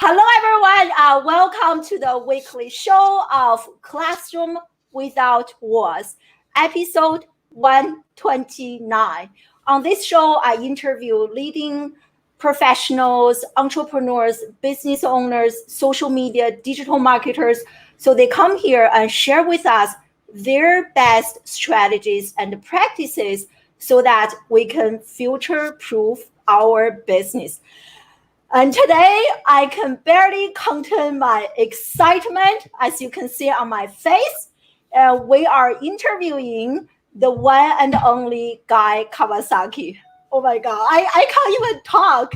Hello, everyone. Welcome to the weekly show of Classroom Without Walls, episode 129. On this show, I interview leading professionals, entrepreneurs, business owners, social media, digital marketers. So they come here and share with us their best strategies and practices so that we can future-proof our business. And today, I can barely contain my excitement, as you can see on my face. We are interviewing the one and only Guy Kawasaki. Oh my God, I can't even talk.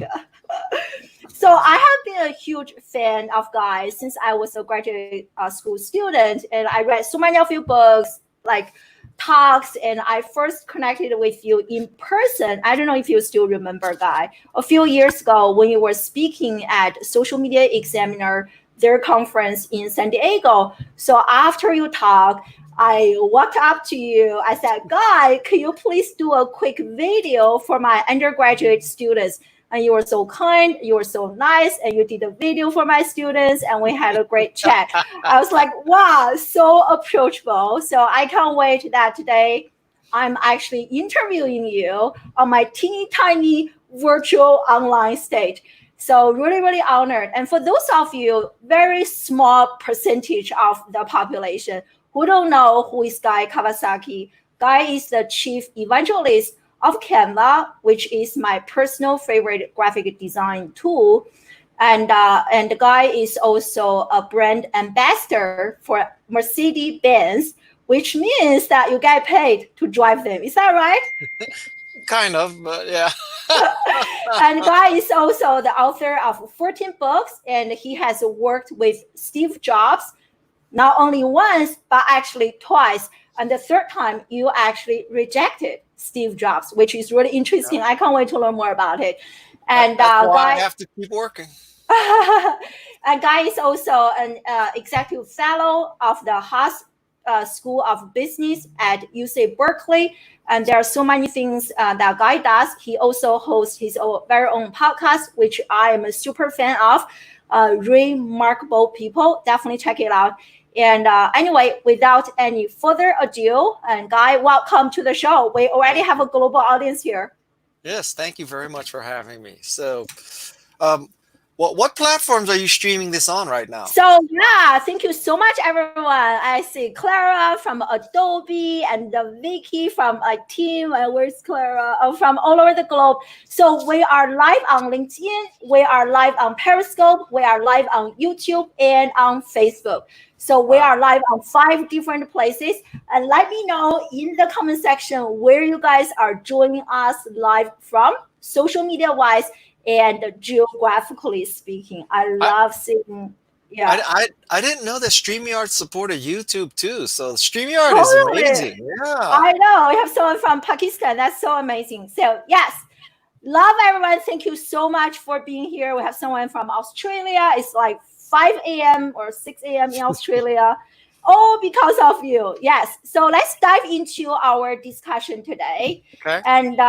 So I have been a huge fan of Guy since I was a graduate school student, and I read so many of your books, like talks, and I first connected with you in person. I don't know if you still remember, Guy, a few years ago when you were speaking at Social Media Examiner, their conference in San Diego. So after you talk, I walked up to you. I said, Guy, can you please do a quick video for my undergraduate students? And you were so kind, you were so nice, and you did a video for my students, and we had a great chat. I was like, wow, so approachable. So I can't wait that today I'm actually interviewing you on my teeny tiny virtual online stage. So really, really honored. And for those of you, very small percentage of the population who don't know who is Guy Kawasaki, Guy is the chief evangelist of Canva, which is my personal favorite graphic design tool. And the Guy is also a brand ambassador for Mercedes-Benz, which means that you get paid to drive them. Is that right? Kind of, but yeah. And Guy is also the author of 14 books, and he has worked with Steve Jobs, not only once, but actually twice. And the third time, you actually rejected Steve Jobs, which is really interesting. I can't wait to learn more about it. And that's why Guy, I have to keep working. And Guy is also an executive fellow of the Haas School of Business at UC-Berkeley. And there are so many things that Guy does. He also hosts his very own podcast, which I am a super fan of. Remarkable People. Definitely check it out. And anyway, without any further ado, and Guy, welcome to the show. We already have a global audience here. Yes, thank you very much for having me. So, what platforms are you streaming this on right now? So yeah, thank you so much, everyone. I see Clara from Adobe and Vicky from a team. Where's Clara? From all over the globe. So we are live on LinkedIn. We are live on Periscope. We are live on YouTube and on Facebook. So we are live on 5 different places. And let me know in the comment section where you guys are joining us live from, social media-wise and geographically speaking. I love seeing, yeah. I didn't know that StreamYard supported YouTube too. So StreamYard is amazing. Yeah. I know. We have someone from Pakistan. That's so amazing. So yes, love everyone. Thank you so much for being here. We have someone from Australia. It's like 5 a.m. or 6 a.m. in Australia. All because of you. Yes. So let's dive into our discussion today. Okay. And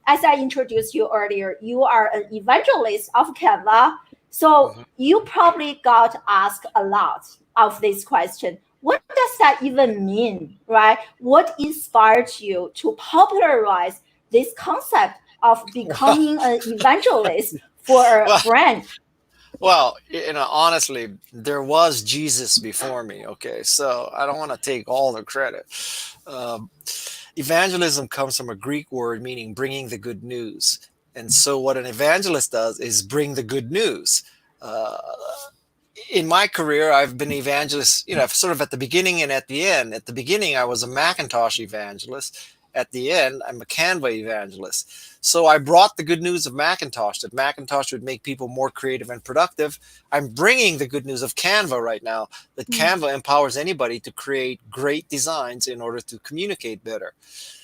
as I introduced you earlier, you are an evangelist of Canva. So you probably got asked a lot of this question. What does that even mean, right? What inspired you to popularize this concept of becoming an evangelist for a brand? Well, honestly, there was Jesus before me, okay? So I don't want to take all the credit. Evangelism comes from a Greek word meaning bringing the good news. And so what an evangelist does is bring the good news. In my career, I've been evangelist, sort of at the beginning and at the end. At the beginning, I was a Macintosh evangelist. At the end, I'm a Canva evangelist. So I brought the good news of Macintosh, that Macintosh would make people more creative and productive. I'm bringing the good news of Canva right now, that Canva empowers anybody to create great designs in order to communicate better.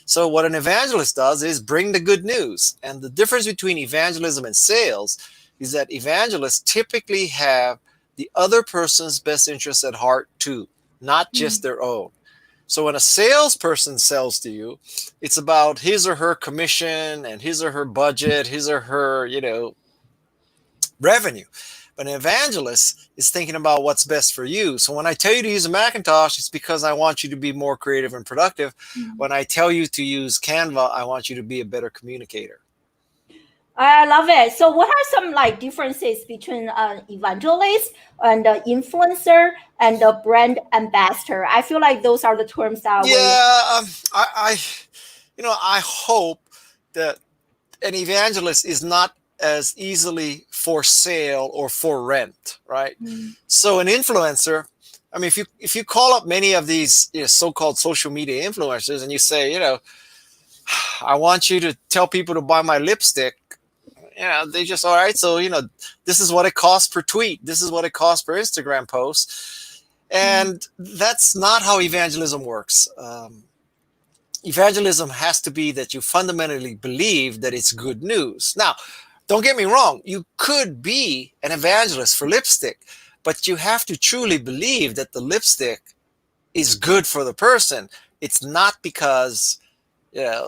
So what an evangelist does is bring the good news. And the difference between evangelism and sales is that evangelists typically have the other person's best interests at heart too, not just their own. So when a salesperson sells to you, it's about his or her commission and his or her budget, his or her, revenue. But an evangelist is thinking about what's best for you. So when I tell you to use a Macintosh, it's because I want you to be more creative and productive. When I tell you to use Canva, I want you to be a better communicator. I love it. So what are some like differences between an evangelist and an influencer and a brand ambassador? I feel like those are the terms that I hope that an evangelist is not as easily for sale or for rent, right? So an influencer, I mean, if you call up many of these so-called social media influencers and you say, I want you to tell people to buy my lipstick, they just, all right, so this is what it costs per tweet, this is what it costs per Instagram post, and that's not how evangelism works. Evangelism has to be that you fundamentally believe that it's good news. Now, don't get me wrong, you could be an evangelist for lipstick, but you have to truly believe that the lipstick is good for the person. It's not because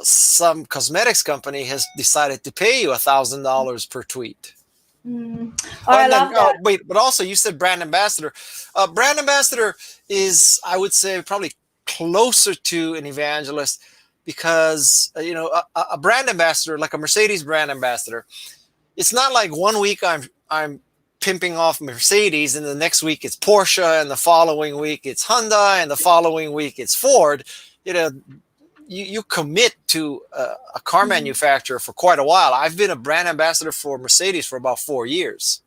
some cosmetics company has decided to pay you $1,000 per tweet. I love that. Wait, but also you said brand ambassador. Brand ambassador is, I would say, probably closer to an evangelist because a brand ambassador, like a Mercedes brand ambassador, it's not like 1 week I'm pimping off Mercedes and the next week it's Porsche and the following week it's Honda and the following week it's Ford. You commit to a car manufacturer for quite a while. I've been a brand ambassador for Mercedes for about 4 years.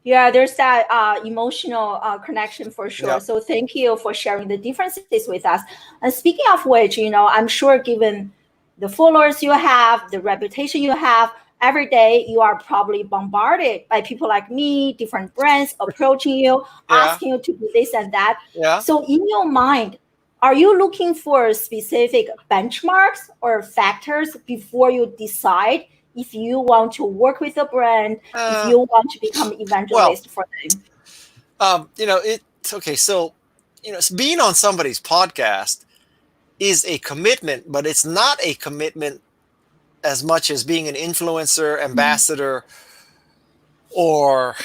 Yeah, there's that emotional connection for sure. Yep. So thank you for sharing the differences with us. And speaking of which, I'm sure given the followers you have, the reputation you have, every day you are probably bombarded by people like me, different brands approaching you, asking you to do this and that. Yeah. So in your mind, are you looking for specific benchmarks or factors before you decide if you want to work with a brand, if you want to become an evangelist for them? Okay. So, being on somebody's podcast is a commitment, but it's not a commitment as much as being an influencer, ambassador, or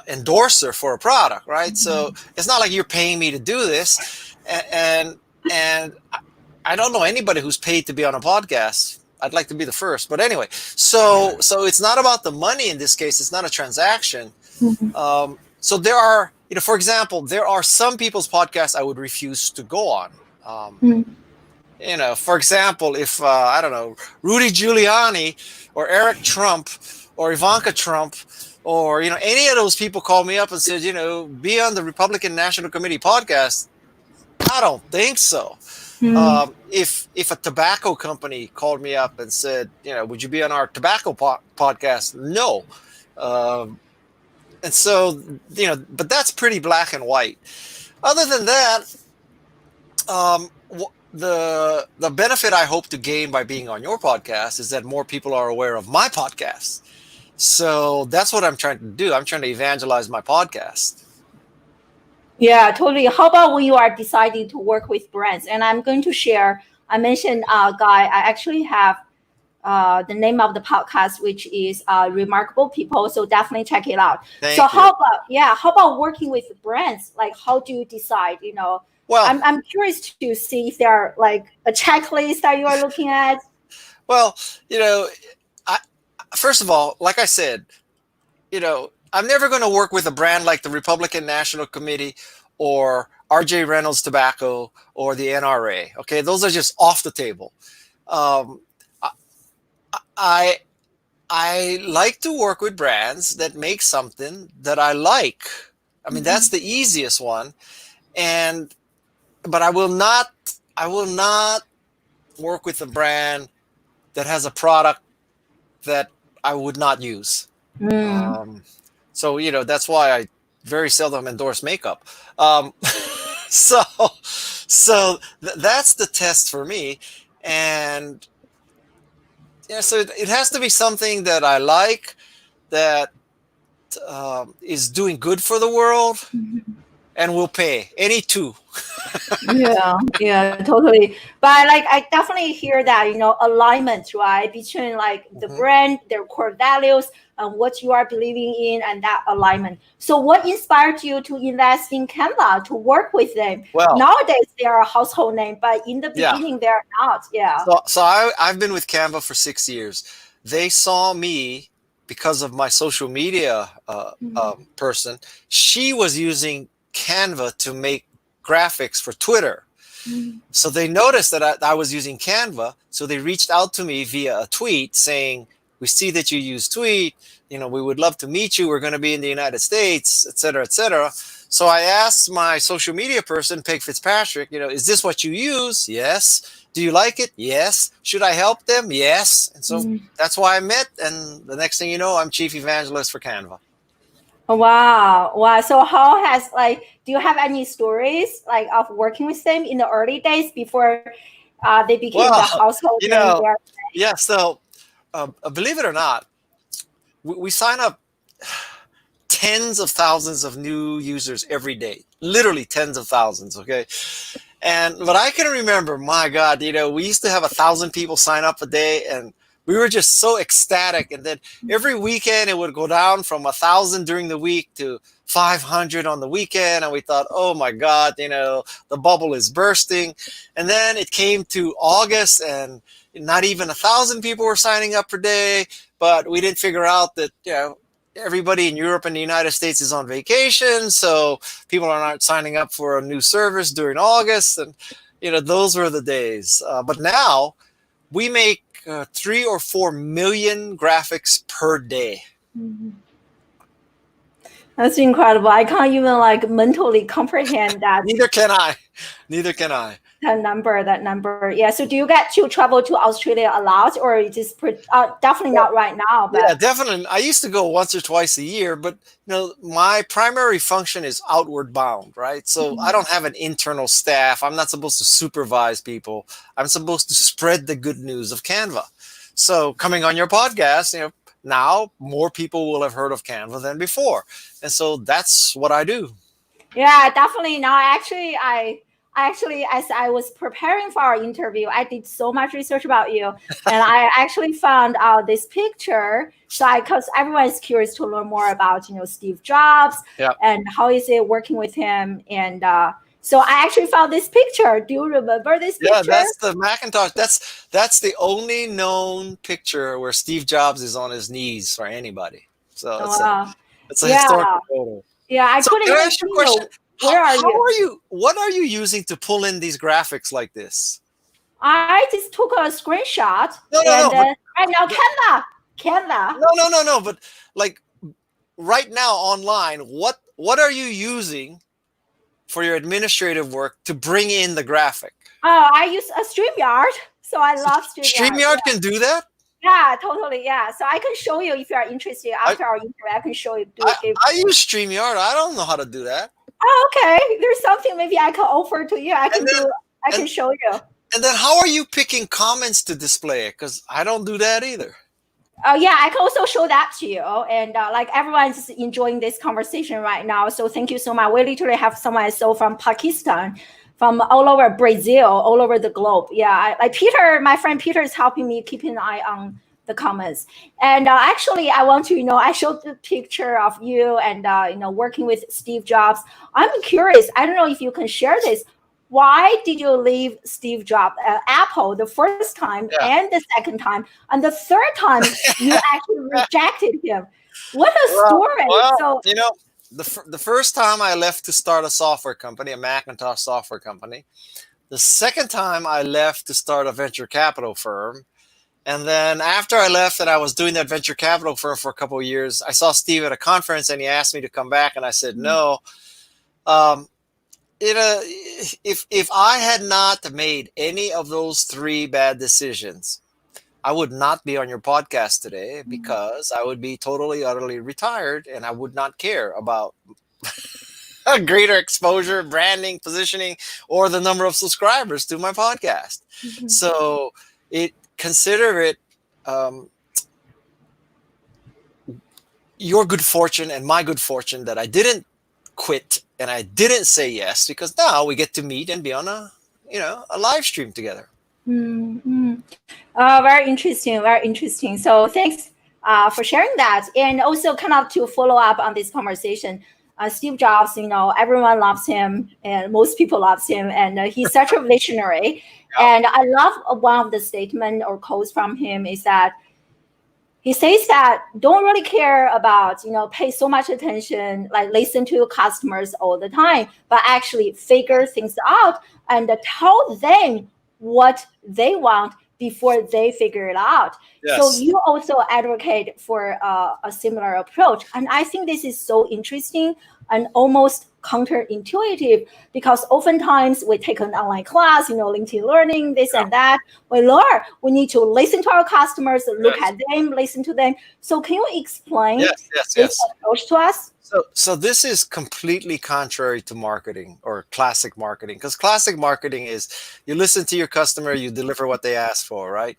endorser for a product, right? So it's not like you're paying me to do this, and I don't know anybody who's paid to be on a podcast. I'd like to be the first, but anyway. So it's not about the money in this case. It's not a transaction. So there are, for example, there are some people's podcasts I would refuse to go on. For example, if I don't know, Rudy Giuliani or Eric Trump or Ivanka Trump or any of those people called me up and said, be on the Republican National Committee podcast, I don't think so. If a tobacco company called me up and said, would you be on our tobacco podcast? No. And so, but that's pretty black and white. Other than that, the benefit I hope to gain by being on your podcast is that more people are aware of my podcast. So that's what I'm trying to do. I'm trying to evangelize my podcast. Yeah, totally. How about when you are deciding to work with brands? And I'm going to share, I mentioned, Guy, I actually have the name of the podcast, which is Remarkable People. So definitely check it out. Thank you. How about working with brands? Like, how do you decide, Well, I'm curious to see if there are like a checklist that you are looking at. Well, first of all, like I said, I'm never going to work with a brand like the Republican National Committee or RJ Reynolds Tobacco or the NRA. Okay, those are just off the table. I like to work with brands that make something that I like. I mean, that's the easiest one. But I will not work with a brand that has a product that I would not use. So, that's why I very seldom endorse makeup. So that's the test for me. And so it has to be something that I like, that is doing good for the world. and we'll pay any two. Yeah, totally. But like, I definitely hear that, alignment, right, between like the brand, their core values, and what you are believing in, and that alignment. So, what inspired you to invest in Canva to work with them? Well, Nowadays, they are a household name, but in the yeah. beginning, they're not. Yeah. So I've been with Canva for 6 years. They saw me because of my social media person. She was using Canva to make graphics for Twitter. So they noticed that I was using Canva. So they reached out to me via a tweet saying, "We see that you use Tweet. We would love to meet you. We're going to be in the United States, et cetera, et cetera." So I asked my social media person, Peg Fitzpatrick, "Is this what you use?" "Yes." "Do you like it?" "Yes." "Should I help them?" "Yes." And so that's why I met. And the next thing you know, I'm chief evangelist for Canva. Wow. So how do you have any stories like of working with them in the early days before they became the household name there? Yeah. So believe it or not, we sign up tens of thousands of new users every day, literally tens of thousands. Okay. But I can remember, my God, we used to have 1,000 people sign up a day, and we were just so ecstatic. And then every weekend it would go down from 1,000 during the week to 500 on the weekend. And we thought, oh my God, the bubble is bursting. And then it came to August, and not even 1,000 people were signing up per day. But we didn't figure out that, everybody in Europe and the United States is on vacation, so people are not signing up for a new service during August, and those were the days. But now we make 3 or 4 million graphics per day. That's incredible. I can't even mentally comprehend that. Neither can I. That number. Yeah. So do you get to travel to Australia a lot, or just definitely not right now? But yeah, definitely. I used to go once or twice a year, but my primary function is outward bound, right? So I don't have an internal staff. I'm not supposed to supervise people. I'm supposed to spread the good news of Canva. So coming on your podcast, now more people will have heard of Canva than before. And so that's what I do. Yeah, definitely. Now, I actually, as I was preparing for our interview, I did so much research about you, and I actually found out this picture. So because everyone is curious to learn more about, Steve Jobs and how is it working with him. And so I actually found this picture. Do you remember this picture? Yeah, that's the Macintosh. That's the only known picture where Steve Jobs is on his knees for anybody. So it's a historical photo. Yeah, I couldn't even see you. Where are you? What are you using to pull in these graphics like this? I just took a screenshot. No. Right now, Canva. No. But like right now online, what are you using for your administrative work to bring in the graphic? Oh, I use a StreamYard. So I love StreamYard. StreamYard can do that? Yeah, totally. Yeah. So I can show you if you are interested after our interview. I can show you. I use StreamYard. I don't know how to do that. Oh, okay. There's something maybe I can offer to you. I can show you. And then how are you picking comments to display it? Because I don't do that either. Yeah, I can also show that to you. And everyone's enjoying this conversation right now. So thank you so much. We literally have someone from Pakistan, from all over Brazil, all over the globe. Yeah, Peter, my friend Peter is helping me keep an eye on the comments. And actually, I want to, I showed the picture of you and, working with Steve Jobs. I'm curious. I don't know if you can share this. Why did you leave Steve Jobs, Apple, the first time and the second time, and the third time you actually rejected him? What a story! Well, the first time I left to start a software company, a Macintosh software company. The second time I left to start a venture capital firm. And then after I left and I was doing that venture capital firm for a couple of years, I saw Steve at a conference and he asked me to come back, and I said no. If I had not made any of those 3 bad decisions, I would not be on your podcast today, because I would be totally, utterly retired, and I would not care about a greater exposure, branding, positioning, or the number of subscribers to my podcast. So consider it your good fortune and my good fortune that I didn't quit And I didn't say yes because now we get to meet and be on a live stream together. Mm-hmm. Very interesting, very interesting. So thanks for sharing that. And also kind of to follow up on this conversation, Steve Jobs, everyone loves him and most people loves him, and he's such a visionary. Yeah. And I love one of the statement or quotes from him is that he says that don't really care about, pay so much attention, like listen to your customers all the time, but actually figure things out and tell them what they want before they figure it out. Yes. So you also advocate for a similar approach. And I think this is so interesting and almost counterintuitive, because oftentimes we take an online class, LinkedIn Learning, this and that. We learn, we need to listen to our customers, look at them, listen to them. So can you explain this approach to us? So this is completely contrary to marketing or classic marketing, because classic marketing is you listen to your customer, you deliver what they ask for, right?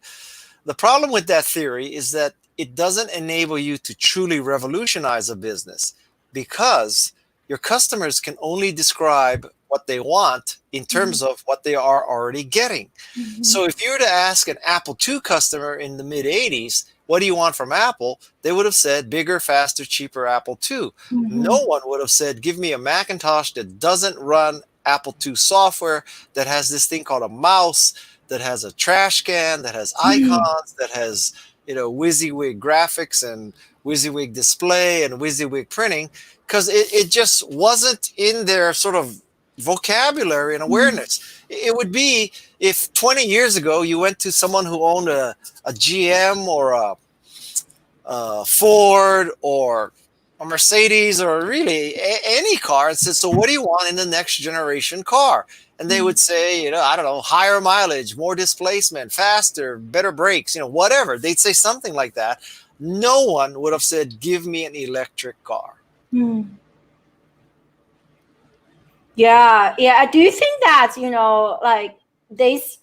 The problem with that theory is that it doesn't enable you to truly revolutionize a business, because your customers can only describe what they want in terms of what they are already getting. Mm-hmm. So if you were to ask an Apple II customer in the mid 80s, what do you want from Apple? They would have said bigger, faster, cheaper Apple II. Mm-hmm. No one would have said, give me a Macintosh that doesn't run Apple II software, that has this thing called a mouse, that has a trash can, that has icons, that has, WYSIWYG graphics and WYSIWYG display and WYSIWYG printing, because it just wasn't in their sort of vocabulary and awareness. It would be if 20 years ago you went to someone who owned a GM or a Ford or a Mercedes or really any car and said, so what do you want in the next generation car? And they would say, I don't know, higher mileage, more displacement, faster, better brakes, whatever. They'd say something like that. No one would have said, give me an electric car. Yeah. Do you think that, like this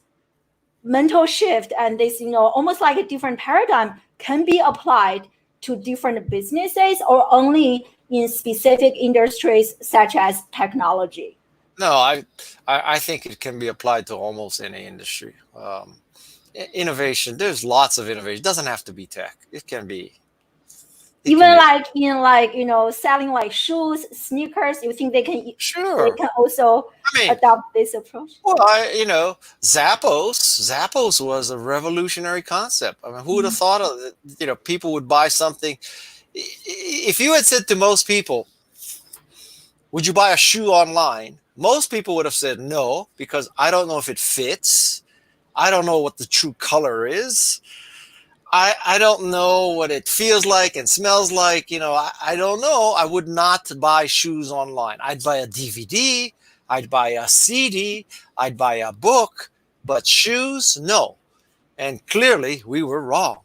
mental shift and this, almost like a different paradigm can be applied to different businesses or only in specific industries such as technology? No, I think it can be applied to almost any industry. Innovation, there's lots of innovation. It doesn't have to be tech. It can be. Even like in selling like shoes, sneakers, you think they can also adopt this approach? Well, Zappos was a revolutionary concept. I mean, who would have thought of it? People would buy something. If you had said to most people, would you buy a shoe online? Most people would have said no, because I don't know if it fits. I don't know what the true color is. I don't know what it feels like and smells like. I don't know. I would not buy shoes online. I'd buy a DVD. I'd buy a CD. I'd buy a book. But shoes, no. And clearly, we were wrong.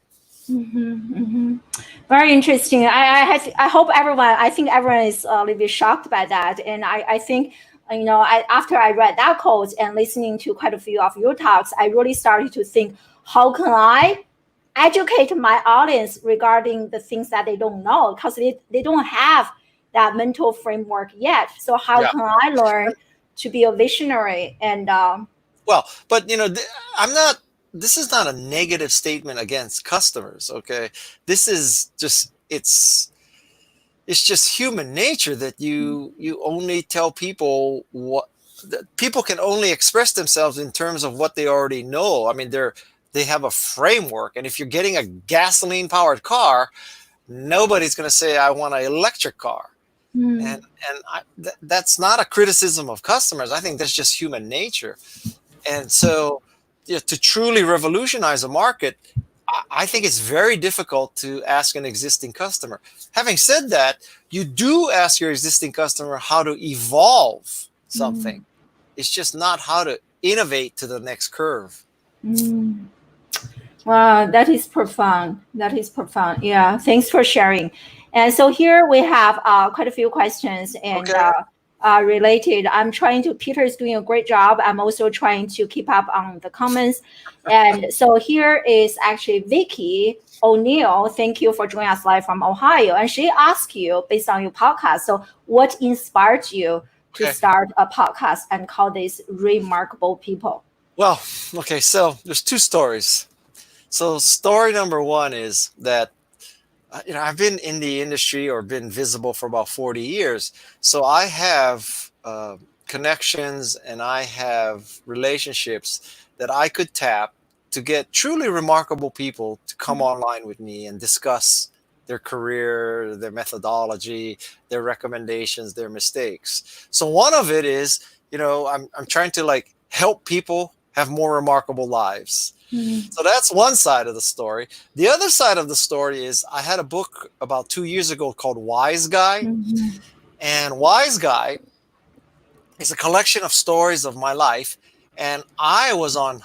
Very interesting. I hope I think everyone is a little bit shocked by that. And I think, after I read that quote and listening to quite a few of your talks, I really started to think, how can I educate my audience regarding the things that they don't know, because they don't have that mental framework yet. So how can I learn to be a visionary? And but this is not a negative statement against customers. Okay, this is just it's just human nature that you only tell people what people can only express themselves in terms of what they already know. I mean, they have a framework, and if you're getting a gasoline powered car, nobody's going to say I want an electric car. And that's not a criticism of customers. I think that's just human nature. And so to truly revolutionize a market, I think it's very difficult to ask an existing customer. Having said that, you do ask your existing customer how to evolve something. It's just not how to innovate to the next curve. Wow, that is profound. Yeah, thanks for sharing. And so here we have quite a few questions and related. Peter is doing a great job. I'm also trying to keep up on the comments. And so here is actually Vicky O'Neill. Thank you for joining us live from Ohio. And she asked you, based on your podcast, so what inspired you to Okay. start a podcast and call this Remarkable People? Well, okay. So there's two stories. So story number one is that I've been in the industry or been visible for about 40 years. So I have connections and I have relationships that I could tap to get truly remarkable people to come online with me and discuss their career, their methodology, their recommendations, their mistakes. So one of it is, I'm trying to like help people have more remarkable lives. So that's one side of the story. The other side of the story is I had a book about 2 years ago called Wise Guy. And Wise Guy is a collection of stories of my life. And I was on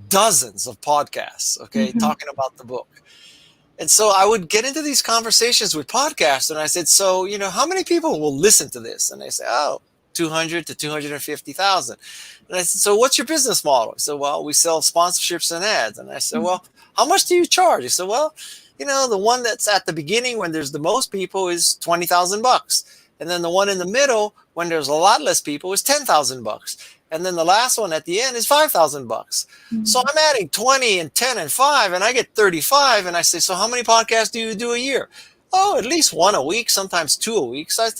dozens of podcasts, okay, talking about the book. And so I would get into these conversations with podcasts and I said, so, how many people will listen to this? And they say, 200 to 250,000. And I said, so what's your business model? He said, well, we sell sponsorships and ads. And I said, well, how much do you charge? He said, well, the one that's at the beginning when there's the most people is $20,000. And then the one in the middle when there's a lot less people is $10,000. And then the last one at the end is $5,000. So I'm adding 20 and 10 and 5 and I get 35. And I say, so how many podcasts do you do a year? Oh, at least one a week, sometimes two a week. So I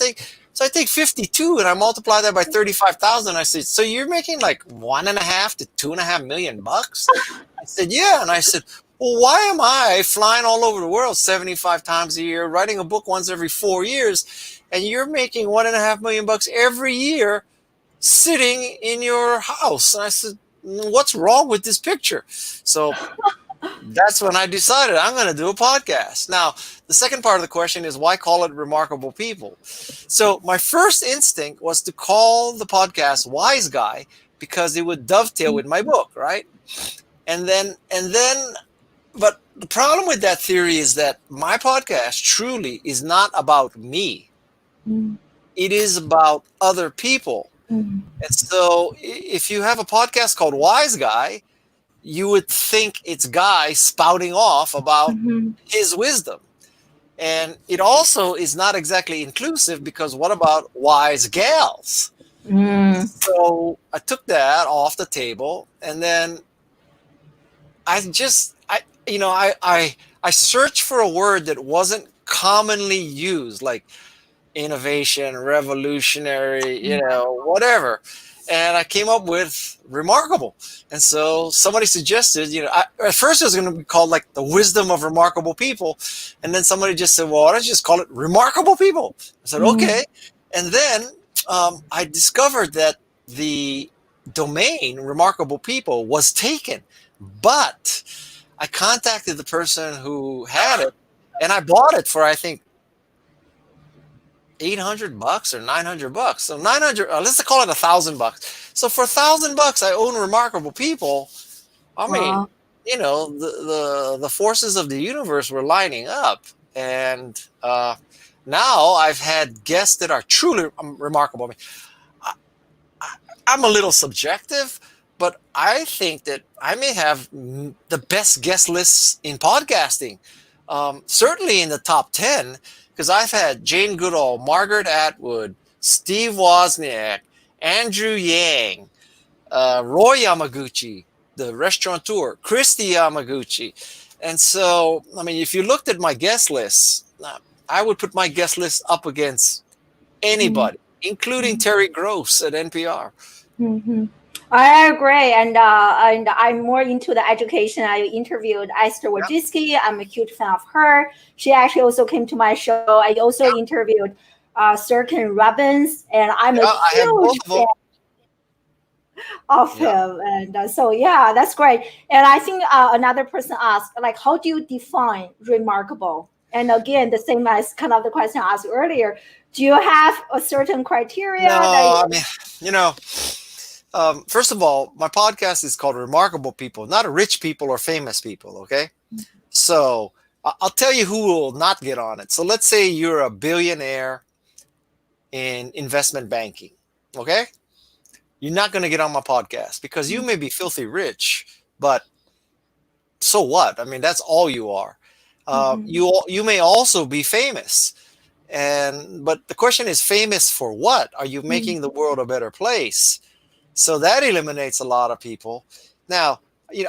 take 52 and I multiply that by 35,000. I said, so you're making like $1.5 to $2.5 million bucks? I said, yeah. And I said, well, why am I flying all over the world 75 times a year, writing a book once every 4 years, and you're making $1.5 million bucks every year sitting in your house? And I said, what's wrong with this picture? So that's when I decided I'm going to do a podcast. Now, the second part of the question is why call it Remarkable People? So my first instinct was to call the podcast Wise Guy because it would dovetail with my book, right? And then, but the problem with that theory is that my podcast truly is not about me. It is about other people. And so if you have a podcast called Wise Guy, you would think it's Guy spouting off about his wisdom. And it also is not exactly inclusive because what about wise gals? So I took that off the table and then I searched for a word that wasn't commonly used, like innovation, revolutionary, whatever. And I came up with remarkable. And so somebody suggested, at first it was going to be called like the wisdom of remarkable people. And then somebody just said, well, why don't you just call it remarkable people? I said, okay. And then I discovered that the domain remarkable people was taken, but I contacted the person who had it and I bought it for, I think, $800 or $900. So 900, let's call it $1,000. So for $1,000, I own remarkable people. I mean, the forces of the universe were lining up. And now I've had guests that are truly remarkable. I'm a little subjective, but I think that I may have the best guest lists in podcasting. Certainly in the top 10. Because I've had Jane Goodall, Margaret Atwood, Steve Wozniak, Andrew Yang, Roy Yamaguchi, the restaurateur, Christy Yamaguchi. And so, I mean, if you looked at my guest list, I would put my guest list up against anybody, including Terry Gross at NPR. I agree, and I'm more into the education. I interviewed Esther Wojcicki. I'm a huge fan of her. She actually also came to my show. I also interviewed Serkin Robbins, and I'm a huge fan of him. And so, that's great. And I think another person asked, like, how do you define remarkable? And again, the same as kind of the question I asked earlier. Do you have a certain criteria? First of all, my podcast is called Remarkable People, not rich people or famous people, okay? So I'll tell you who will not get on it. So let's say you're a billionaire in investment banking, okay? You're not going to get on my podcast because you may be filthy rich, but so what? I mean, that's all you are. You may also be famous, But the question is, famous for what? Are you making the world a better place? So that eliminates a lot of people. Now,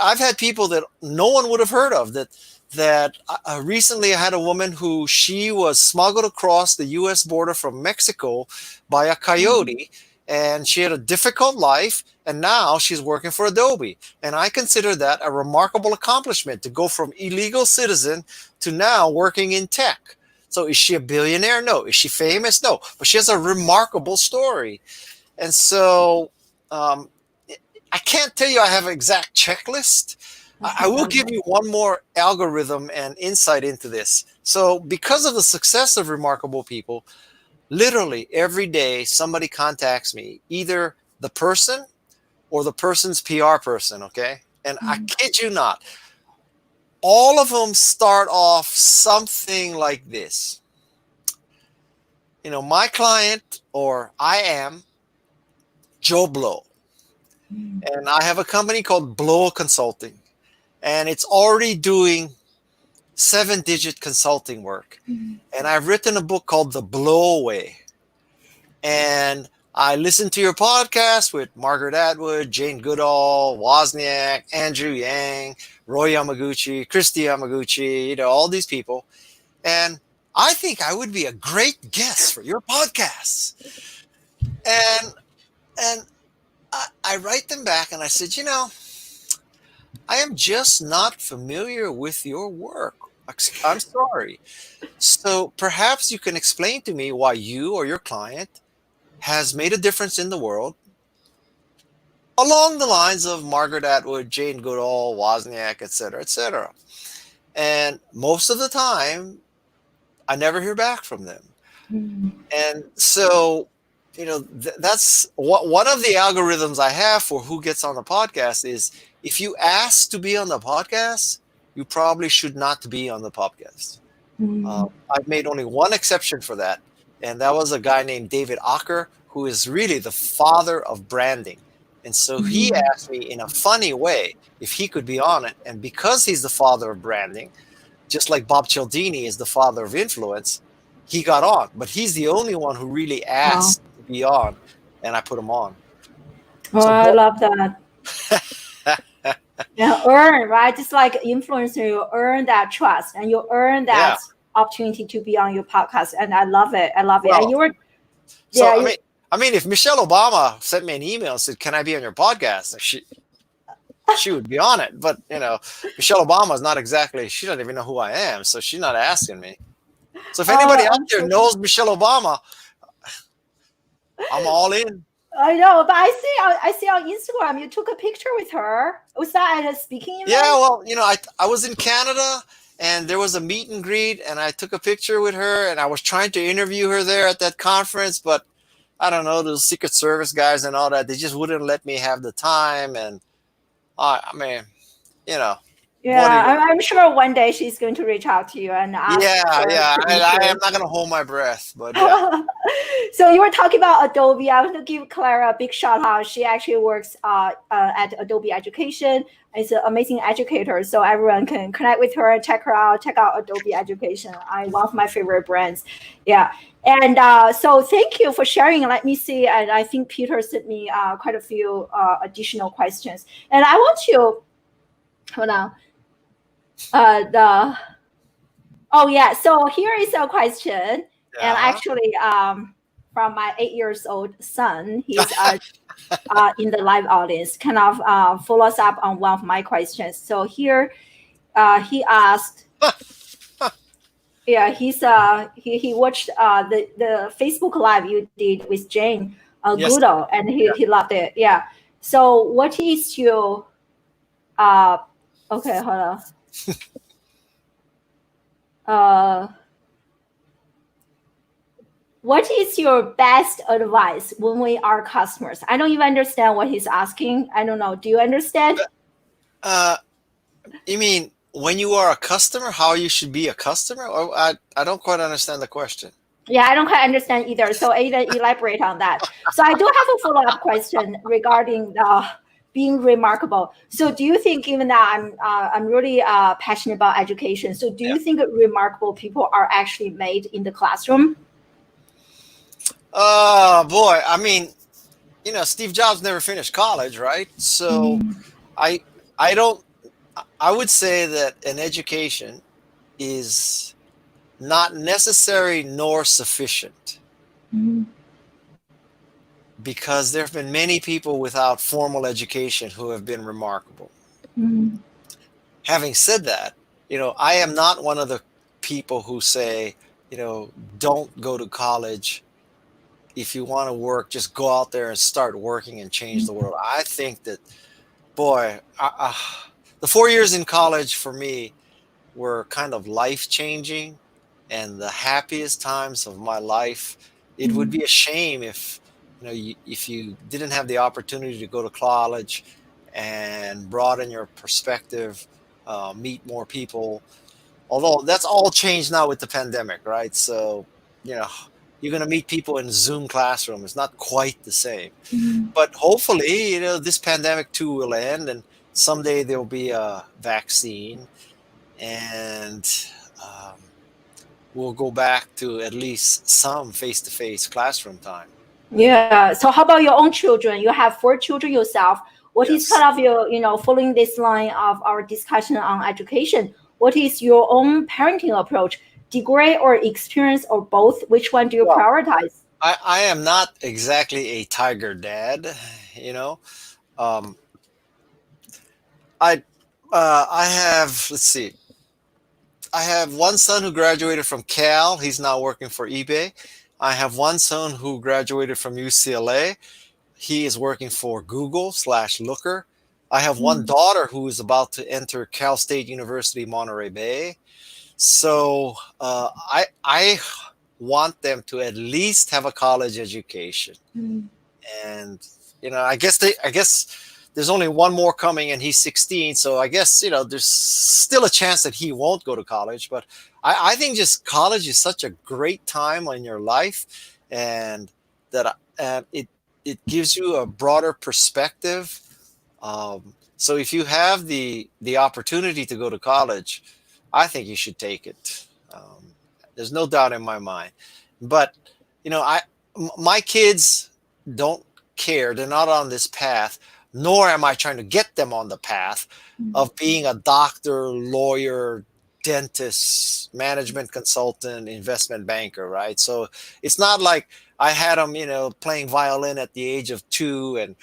I've had people that no one would have heard of that recently I had a woman who she was smuggled across the U.S. border from Mexico by a coyote, and she had a difficult life, and now she's working for Adobe. And I consider that a remarkable accomplishment to go from illegal citizen to now working in tech. So is she a billionaire? No. Is she famous? No. But she has a remarkable story. And so I can't tell you I have an exact checklist. I will give you one more algorithm and insight into this. So because of the success of Remarkable People, literally every day somebody contacts me, either the person or the person's PR person, okay? And I kid you not, all of them start off something like this. My client, or I am Joe Blow, and I have a company called Blow Consulting, and it's already doing 7-digit consulting work. And I've written a book called The Blow Way. And I listened to your podcast with Margaret Atwood, Jane Goodall, Wozniak, Andrew Yang, Roy Yamaguchi, Christy Yamaguchi, all these people. And I think I would be a great guest for your podcasts. And I write them back and I said, I am just not familiar with your work. I'm sorry. So perhaps you can explain to me why you or your client has made a difference in the world along the lines of Margaret Atwood, Jane Goodall, Wozniak, et cetera, et cetera. And most of the time, I never hear back from them. And so, that's one of the algorithms I have for who gets on the podcast is if you ask to be on the podcast, you probably should not be on the podcast. I've made only one exception for that. And that was a guy named David Acker, who is really the father of branding. And so he asked me in a funny way if he could be on it. And because he's the father of branding, just like Bob Cialdini is the father of influence, he got on. But he's the only one who really asked to be on, and I put him on. So I love that. Earn, right? Just like influencer, you earn that trust and you earn that opportunity to be on your podcast. And I love it. Well, and you were, I mean, if Michelle Obama sent me an email and said, "Can I be on your podcast?" She would be on it. But Michelle Obama is not exactly. She doesn't even know who I am, so she's not asking me. So if anybody out there knows Michelle Obama, I'm all in. I know, but I see on Instagram you took a picture with her. Was that at a speaking event? Yeah, well, I was in Canada and there was a meet and greet and I took a picture with her and I was trying to interview her there at that conference, but I don't know, those Secret Service guys and all that, they just wouldn't let me have the time. And I mean, Yeah, I'm sure one day she's going to reach out to you and ask. I am not going to hold my breath, but yeah. So you were talking about Adobe. I want to give Clara a big shout out. She actually works at Adobe Education. Is an amazing educator. So everyone can connect with her and check her out. Check out Adobe Education. One of my favorite brands. Yeah. And so thank you for sharing. Let me see. And I think Peter sent me quite a few additional questions. And I want you, hold on. So here is a question. And actually, from my 8-year-old son, he's in the live audience, kind of follows up on one of my questions. So here, he asked, he watched the Facebook Live you did with Jane Goodall, and he loved it. Yeah. So what is your, okay, hold on. What is your best advice when we are customers? I don't even understand what he's asking. I don't know. Do you understand? You mean when you are a customer, how you should be a customer? Or I don't quite understand the question. Yeah, I don't quite understand either. So Ada, elaborate on that. So I do have a follow-up question regarding being remarkable. So do you think, given that I'm really passionate about education, so do you think remarkable people are actually made in the classroom? Oh boy, I mean, Steve Jobs never finished college, right? So Mm, I I don't I would say that an education is not necessary nor sufficient, mm, because there have been many people without formal education who have been remarkable. mm, Having said that, I am not one of the people who say, you know, don't go to college. If you want to work, just go out there and start working and change the world. I think that, boy, the 4 years in college for me were kind of life changing and the happiest times of my life. It would mm, be a shame if if you didn't have the opportunity to go to college and broaden your perspective, meet more people. Although that's all changed now with the pandemic, right? So you know you're going to meet people in Zoom classroom. It's not quite the same, mm. but hopefully this pandemic too will end, and someday there'll be a vaccine, and um, we'll go back to at least some face-to-face classroom time. Yeah. So how about your own children? You have 4 children yourself. What is kind Yes. of your, following this line of our discussion on education, what is your own parenting approach? Degree or experience or both? Which one do you Well, prioritize? I am not exactly a tiger dad, you know. Um, I I have, let's see, I have one son who graduated from Cal. He's now working for eBay. I have one son who graduated from UCLA. He is working for Google slash Looker. I have one Mm, daughter who is about to enter Cal State University, Monterey Bay. So I want them to at least have a college education. mm, And I guess there's only one more coming, and he's 16. So I guess there's still a chance that he won't go to college. But I think just college is such a great time in your life, and that it gives you a broader perspective. So if you have the opportunity to go to college, I think you should take it. There's no doubt in my mind. But my kids don't care. They're not on this path, nor am I trying to get them on the path mm. of being a doctor, lawyer, dentist, management consultant, investment banker, right? So it's not like I had them, playing violin at the age of 2 and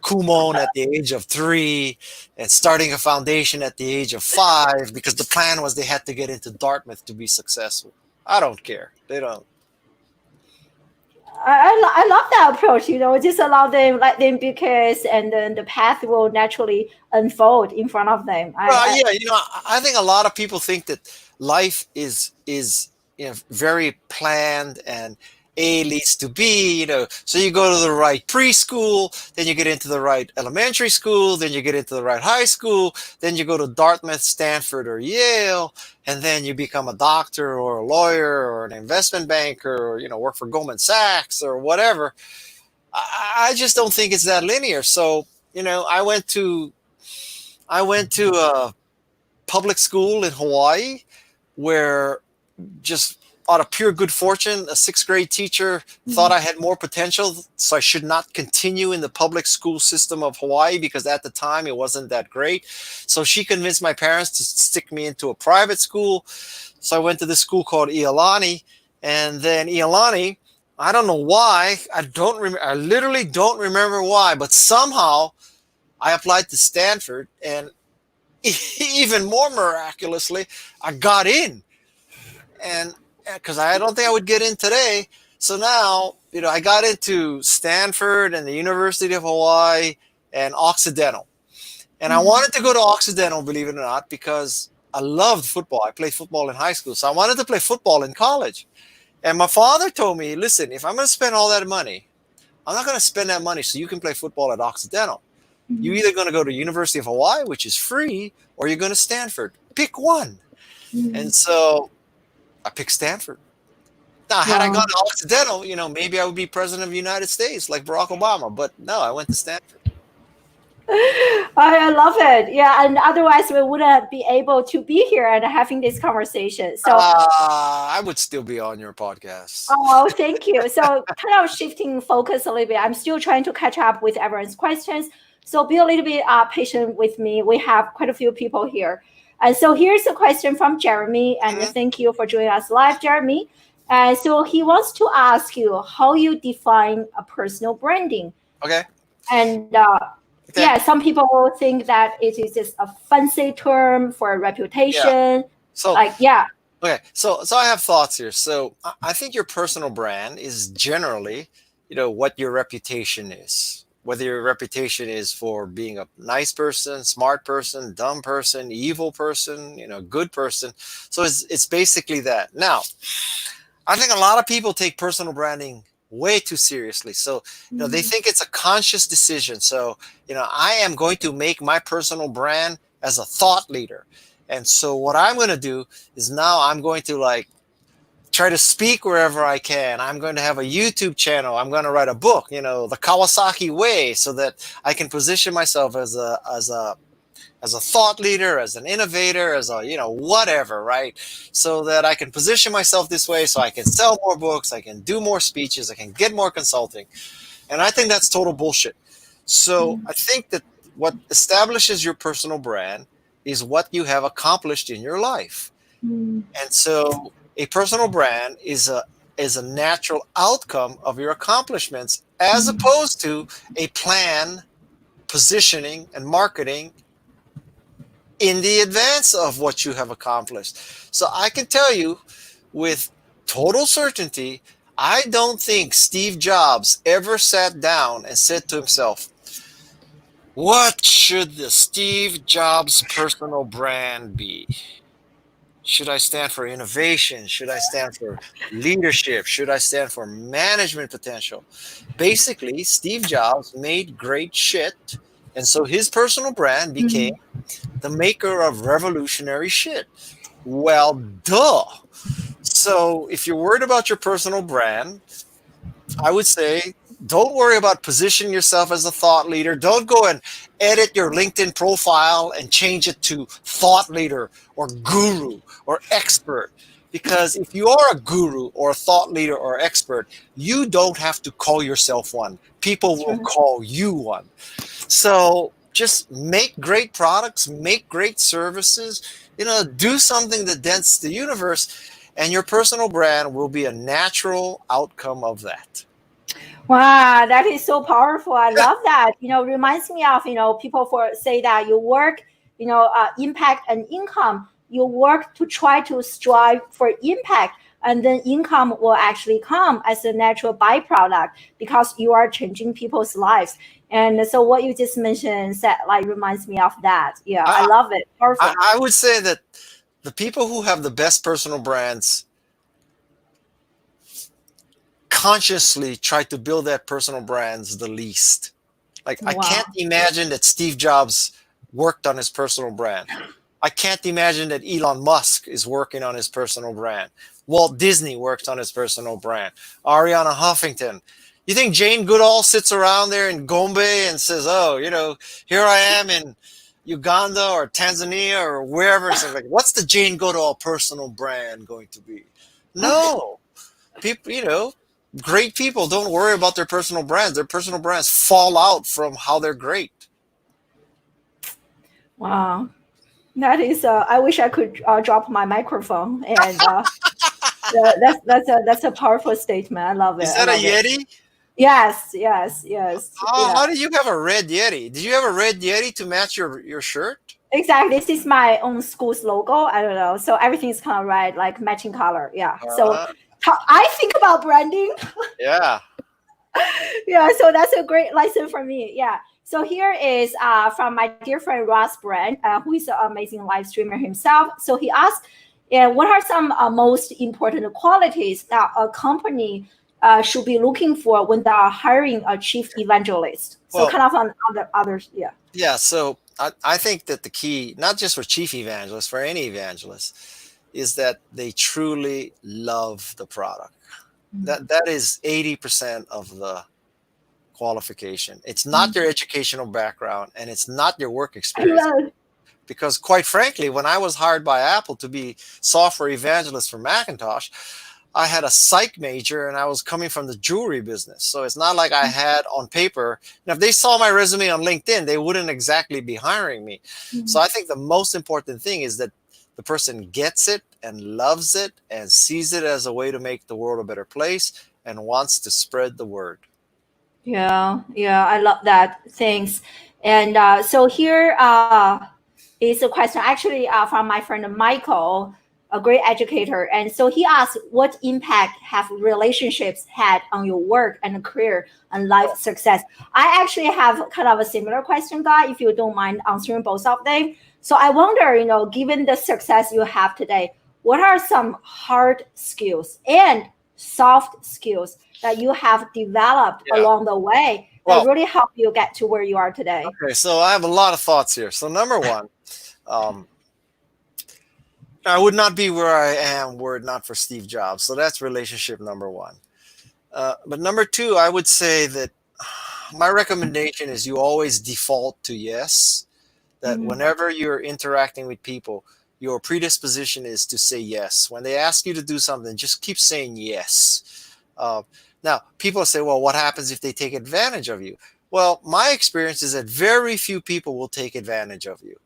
kumon at the age of 3 and starting a foundation at the age of 5 because the plan was they had to get into Dartmouth to be successful. I don't care. They don't. I love that approach. Just allow them, let them be curious, and then the path will naturally unfold in front of them. Well, yeah, I think a lot of people think that life is very planned, and A leads to B. So you go to the right preschool, then you get into the right elementary school, then you get into the right high school, then you go to Dartmouth, Stanford, or Yale, and then you become a doctor or a lawyer or an investment banker, or work for Goldman Sachs or whatever. I just don't think it's that linear. So I went to a public school in Hawaii where, just out of pure good fortune, a sixth grade teacher thought I had more potential, so I should not continue in the public school system of Hawaii because at the time it wasn't that great. So she convinced my parents to stick me into a private school. So I went to this school called Iolani, and then Iolani, I don't know why, I literally don't remember why, but somehow I applied to Stanford, and even more miraculously, I got in. And because I don't think I would get in today. So now, I got into Stanford and the University of Hawaii and Occidental. And I wanted to go to Occidental, believe it or not, because I loved football. I played football in high school. So I wanted to play football in college. And my father told me, listen, if I'm going to spend all that money, I'm not going to spend that money so you can play football at Occidental. You're either going to go to University of Hawaii, which is free, or you're going to Stanford. Pick one. And so I picked Stanford. Now, had I Wow. gone to Occidental, maybe I would be president of the United States like Barack Obama. But no, I went to Stanford. I love it. Yeah, and otherwise we wouldn't be able to be here and having this conversation. So, I would still be on your podcast. oh, thank you. So, kind of shifting focus a little bit. I'm still trying to catch up with everyone's questions. So, be a little bit patient with me. We have quite a few people here. And so, here's a question from Jeremy. And thank you for joining us live, Jeremy. And so, he wants to ask you how you define a personal branding. Okay. And Okay. yeah, some people think that it is just a fancy term for a reputation. So Yeah. Okay, so I have thoughts here. So I think your personal brand is generally, what your reputation is. Whether your reputation is for being a nice person, smart person, dumb person, evil person, good person. So it's basically that. Now, I think a lot of people take personal branding way too seriously. So, they think it's a conscious decision. So, I am going to make my personal brand as a thought leader. And so what I'm going to do is now I'm going to try to speak wherever I can. I'm going to have a YouTube channel. I'm going to write a book, the Kawasaki way, so that I can position myself as a thought leader, as an innovator, as a, whatever, right? So that I can position myself this way so I can sell more books, I can do more speeches, I can get more consulting. And I think that's total bullshit. So I think that what establishes your personal brand is what you have accomplished in your life. And so a personal brand is a natural outcome of your accomplishments, as opposed to a plan, positioning, and marketing in the advance of what you have accomplished. So I can tell you with total certainty, I don't think Steve Jobs ever sat down and said to himself, what should the Steve Jobs personal brand be? Should I stand for innovation? Should I stand for leadership? Should I stand for management potential? Basically, Steve Jobs made great shit. And so his personal brand became the maker of revolutionary shit. Well, duh. So if you're worried about your personal brand, I would say don't worry about positioning yourself as a thought leader. Don't go and edit your LinkedIn profile and change it to thought leader or guru or expert. Because if you are a guru or a thought leader or expert, you don't have to call yourself one. People will call you one. So just make great products, make great services, do something that dents the universe, and your personal brand will be a natural outcome of that. Wow, that is so powerful. I love that. Reminds me of, people say that you work, impact and income. You work to try to strive for impact, and then income will actually come as a natural byproduct because you are changing people's lives. And so what you just mentioned reminds me of that. Yeah, I love it. Powerful. I would say that the people who have the best personal brands consciously try to build that personal brands the least. I can't imagine that Steve Jobs worked on his personal brand. I can't imagine that Elon Musk is working on his personal brand. Walt Disney works on his personal brand. Ariana Huffington. You think Jane Goodall sits around there in Gombe and says, oh, here I am in Uganda or Tanzania or wherever. It's what's the Jane Goodall personal brand going to be? No. People, great people don't worry about their personal brands. Their personal brands fall out from how they're great. Wow. That is, I wish I could drop my microphone, and that's a powerful statement. I love it. Is that a Yeti? Yes. How do you have a red Yeti? Did you have a red Yeti to match your shirt? Exactly. This is my own school's logo. I don't know. So everything's kind of red, like matching color. Yeah. So I think about branding. Yeah. Yeah. So that's a great lesson for me. Yeah. So here is from my dear friend Ross Brand, who is an amazing live streamer himself. So he asked, what are some most important qualities that a company should be looking for when they are hiring a chief evangelist? So kind of on others, yeah. Yeah, so I think that the key, not just for chief evangelists, for any evangelist, is that they truly love the product. That is 80% of the qualification. It's not your educational background, and it's not your work I experience. love it. Because quite frankly, when I was hired by Apple to be software evangelist for Macintosh, I had a psych major and I was coming from the jewelry business. So it's not like I had on paper. Now, if they saw my resume on LinkedIn, they wouldn't exactly be hiring me. So I think the most important thing is that the person gets it and loves it and sees it as a way to make the world a better place and wants to spread the word. Yeah, I love that. Thanks. And so here is a question actually from my friend Michael, a great educator. And so he asked, what impact have relationships had on your work and career and life success? I actually have kind of a similar question, Guy, if you don't mind answering both of them. So I wonder, given the success you have today, what are some hard skills and soft skills that you have developed along the way that really help you get to where you are today? Okay, so I have a lot of thoughts here. So number one, I would not be where I am were it not for Steve Jobs. So that's relationship number one. But number two, I would say that my recommendation is you always default to yes. That whenever you're interacting with people, your predisposition is to say yes. When they ask you to do something, just keep saying yes. Now, people say, well, what happens if they take advantage of you? Well, my experience is that very few people will take advantage of you.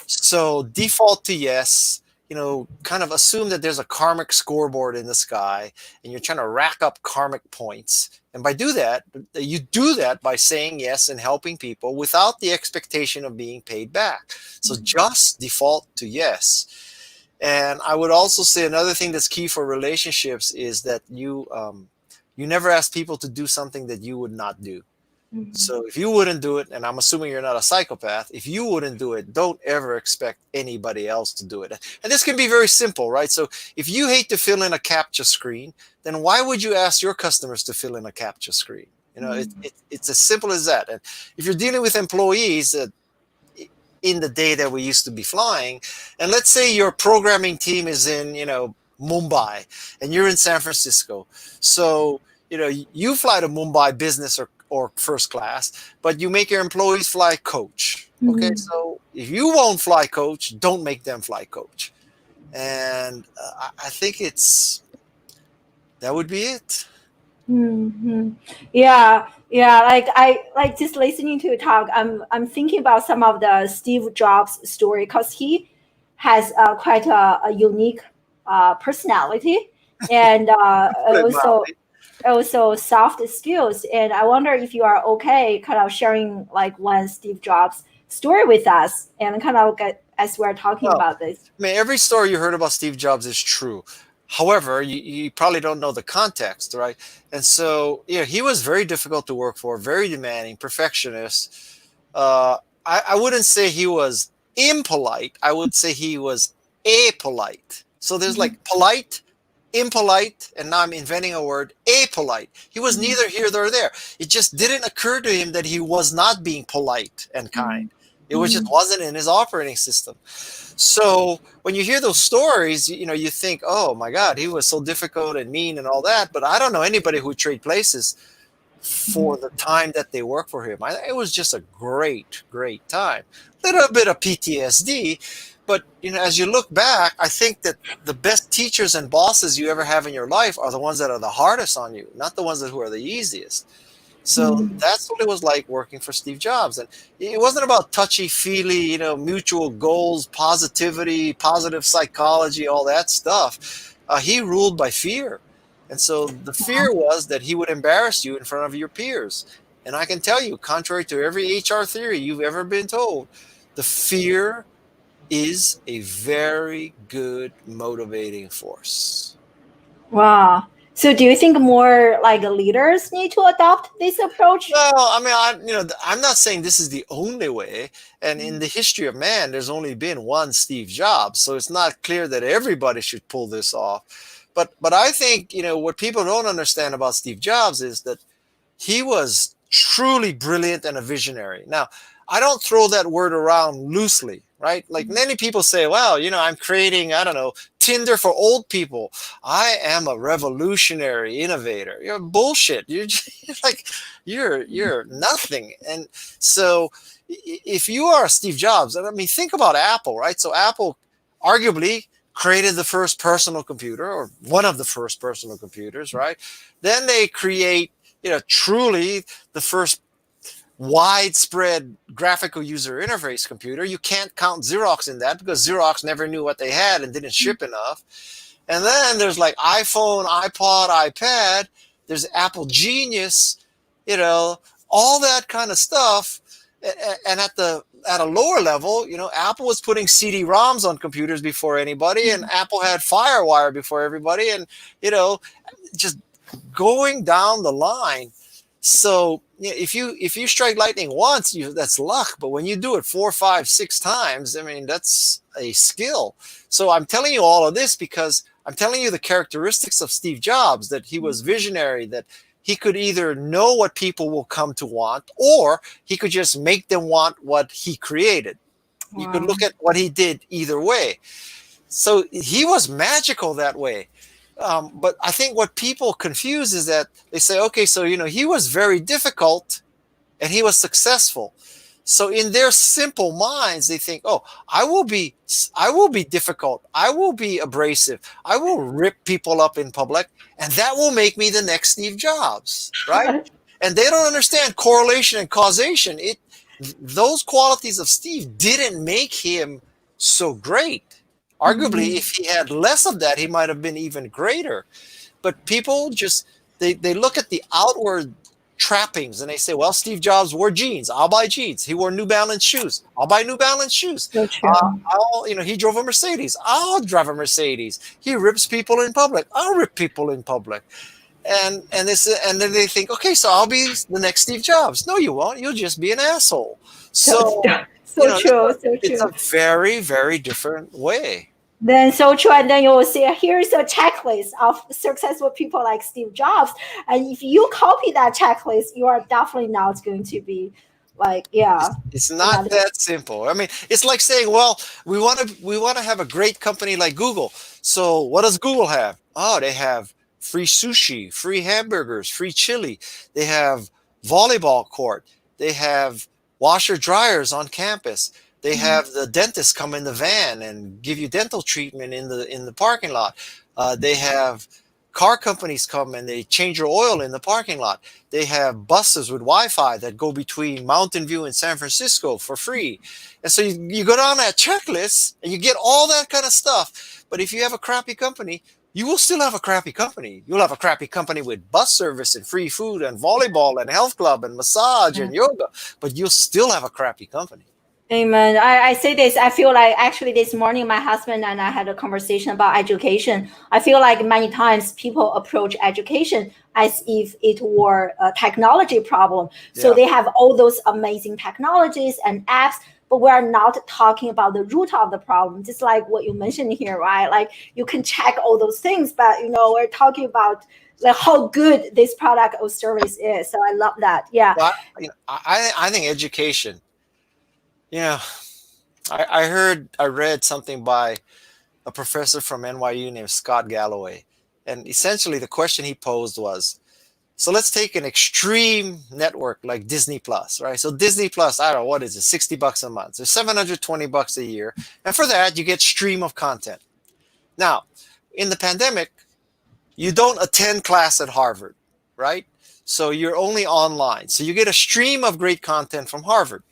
So default to yes, kind of assume that there's a karmic scoreboard in the sky and you're trying to rack up karmic points. And you do that by saying yes and helping people without the expectation of being paid back. So just default to yes. And I would also say another thing that's key for relationships is that you never ask people to do something that you would not do. So if you wouldn't do it, and I'm assuming you're not a psychopath, if you wouldn't do it, don't ever expect anybody else to do it. And this can be very simple, right? So if you hate to fill in a CAPTCHA screen, then why would you ask your customers to fill in a CAPTCHA screen? It's as simple as that. And if you're dealing with employees in the day that we used to be flying, and let's say your programming team is in, Mumbai and you're in San Francisco. So, you fly to Mumbai business or first class, but you make your employees fly coach. Okay, so if you won't fly coach, don't make them fly coach. And I think that would be it. Yeah. Like I just listening to you talk. I'm thinking about some of the Steve Jobs story because he has quite a unique personality and also soft skills. And I wonder if you are okay kind of sharing like one Steve Jobs story with us and kind of as we're talking about this. I mean, every story you heard about Steve Jobs is true. However, you probably don't know the context, right? And so, he was very difficult to work for, very demanding, perfectionist. I wouldn't say he was impolite. I would say he was apolite. So there's like polite, impolite, and now I'm inventing a word, apolite. He was neither here nor there. It just didn't occur to him that he was not being polite and kind. It just wasn't in his operating system. So when you hear those stories, you think, oh my God, he was so difficult and mean and all that. But I don't know anybody who trade places for the time that they work for him. It was just a great, great time. A little bit of PTSD. But, as you look back, I think that the best teachers and bosses you ever have in your life are the ones that are the hardest on you, not the ones who are the easiest. So that's what it was like working for Steve Jobs. And it wasn't about touchy-feely, mutual goals, positivity, positive psychology, all that stuff. He ruled by fear. And so the fear was that he would embarrass you in front of your peers. And I can tell you, contrary to every HR theory you've ever been told, the fear is a very good motivating force. Wow. So do you think more like leaders need to adopt this approach? Well, I mean, I'm not saying this is the only way. And in the history of man, there's only been one Steve Jobs. So it's not clear that everybody should pull this off. But I think, what people don't understand about Steve Jobs is that he was truly brilliant and a visionary. Now, I don't throw that word around loosely, right? Like many people say, well, I'm creating, I don't know, Tinder for old people. I am a revolutionary innovator. You're bullshit. You're just, like, you're nothing. And so if you are Steve Jobs, I mean, think about Apple, right? So Apple arguably created the first personal computer, or one of the first personal computers, right? Then they create, truly the first widespread graphical user interface computer. You can't count Xerox in that, because Xerox never knew what they had and didn't ship enough. And then there's like iPhone, iPod, iPad. There's Apple Genius, all that kind of stuff. And at a lower level, Apple was putting CD-ROMs on computers before anybody, and Apple had FireWire before everybody, and just going down the line. So if you strike lightning once, that's luck. But when you do it 4, 5, 6 times, I mean, that's a skill. So I'm telling you all of this because I'm telling you the characteristics of Steve Jobs, that he was visionary, that he could either know what people will come to want, or he could just make them want what he created. Wow. You could look at what he did either way. So he was magical that way. But I think what people confuse is that they say, okay, so, he was very difficult and he was successful. So in their simple minds, they think, oh, I will be difficult. I will be abrasive. I will rip people up in public, and that will make me the next Steve Jobs, right? And they don't understand correlation and causation. Those qualities of Steve didn't make him so great. Arguably, if he had less of that, he might have been even greater. But people just, they look at the outward trappings and they say, well, Steve Jobs wore jeans. I'll buy jeans. He wore New Balance shoes. I'll buy New Balance shoes. So true. He drove a Mercedes. I'll drive a Mercedes. He rips people in public. I'll rip people in public. And then they think, okay, so I'll be the next Steve Jobs. No, you won't. You'll just be an asshole. So true. It's a very, very different way. Then so true. And then you will see, here's a checklist of successful people like Steve Jobs. And if you copy that checklist, you are definitely not going to be like, It's not that simple. I mean, it's like saying, well, we want to have a great company like Google. So what does Google have? Oh, they have free sushi, free hamburgers, free chili. They have volleyball court. They have washer dryers on campus. They have the dentist come in the van and give you dental treatment in the parking lot. They have car companies come and they change your oil in the parking lot. They have buses with Wi-Fi that go between Mountain View and San Francisco for free. And so you go down that checklist and you get all that kind of stuff. But if you have a crappy company, you will still have a crappy company. You'll have a crappy company with bus service and free food and volleyball and health club and massage and yoga, but you'll still have a crappy company. Amen. I say this, I feel like actually this morning, my husband and I had a conversation about education. I feel like many times people approach education as if it were a technology problem. So they have all those amazing technologies and apps, but we're not talking about the root of the problem. Just like what you mentioned here, right? Like you can check all those things, but we're talking about like how good this product or service is. So I love that. Yeah. Well, I think education, I read something by a professor from NYU named Scott Galloway. And essentially the question he posed was, so let's take an extreme network like Disney Plus, right? So Disney Plus, I don't know, what is it? $60 a month. So $720 a year. And for that, you get stream of content. Now, in the pandemic, you don't attend class at Harvard, right? So you're only online. So you get a stream of great content from Harvard.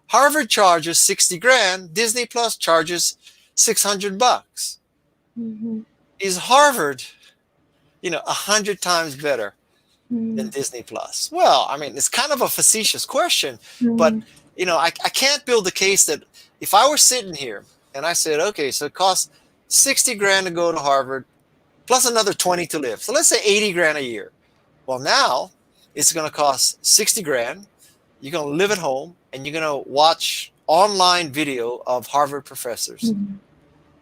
Harvard charges $60,000. Disney Plus charges $600. Mm-hmm. Is Harvard 100 times better than Disney Plus? Well, I mean, it's kind of a facetious question, but I can't build the case that if I were sitting here and I said, okay, so it costs $60,000 to go to Harvard plus another 20 to live. So let's say $80,000 a year. Well, now it's going to cost $60,000. You're going to live at home and you're going to watch online video of Harvard professors.